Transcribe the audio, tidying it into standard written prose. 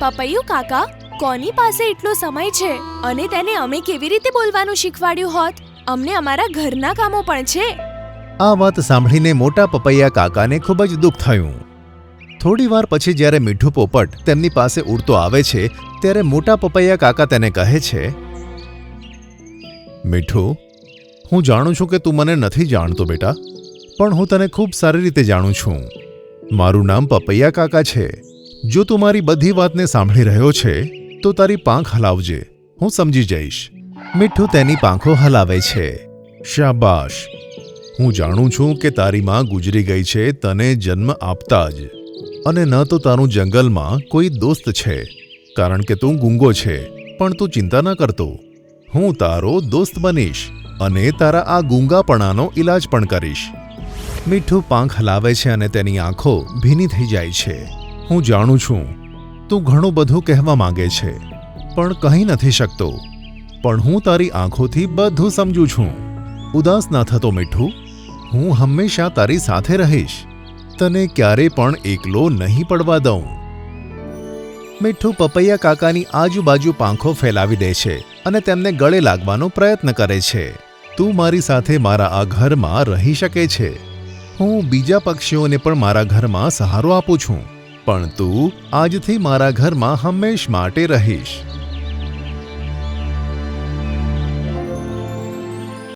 પપૈયું કાકા, કોની પાસે એટલો સમય છે? અને તેને અમે કેવી રીતે બોલવાનું શીખવાડ્યું હોત? અમને અમારા ઘરના કામો પણ છે. આ વાત સાંભળીને મોટા પપૈયા કાકાને ખૂબ જ દુઃખ થયું. થોડી વાર પછી જ્યારે મીઠું પોપટ તેમની પાસે ઉડતો આવે છે ત્યારે મોટા પપૈયા કાકા તેને કહે છે, મીઠું, હું જાણું છું કે તું મને નથી જાણતો બેટા, પણ હું તને ખૂબ સારી રીતે જાણું છું. મારું નામ પપૈયા કાકા છે. જો તું મારી બધી વાતને સાંભળી રહ્યો છે તો તારી પાંખ હલાવજે, હું સમજી જઈશ. મીઠું તેની પાંખો હલાવે છે. શાબાશ! હું જાણું છું કે તારી માં ગુજરી ગઈ છે તને જન્મ આપતા જ, અને ન તો તારું જંગલમાં કોઈ દોસ્ત છે, કારણ કે તું ગૂંગો છે. પણ તું ચિંતા ન કરતો, હું તારો દોસ્ત બનીશ અને તારા આ ગૂંગાપણાનો ઈલાજ પણ કરીશ. મીઠું પાંખ હલાવે છે અને તેની આંખો ભીની થઈ જાય છે. હું જાણું છું તું ઘણું બધું કહેવા માંગે છે પણ કહી નથી શકતો, પણ હું તારી આંખોથી બધું સમજું છું. ઉદાસ ના થતો મીઠું, હું હંમેશા તારી સાથે રહીશ. તને ક્યારે પણ એકલો નહીં પડવા દઉં. મીઠું પપૈયા કાકાની આજુબાજુ પાંખો ફેલાવી દે છે અને તેમને ગળે લાગવાનો પ્રયત્ન કરે છે. તું મારી સાથે મારા આ ઘરમાં રહી શકે છે. હું બીજા પક્ષીઓને પણ મારા ઘરમાં સહારો આપું છું, પણ તું આજથી મારા ઘરમાં હંમેશ માટે રહીશ.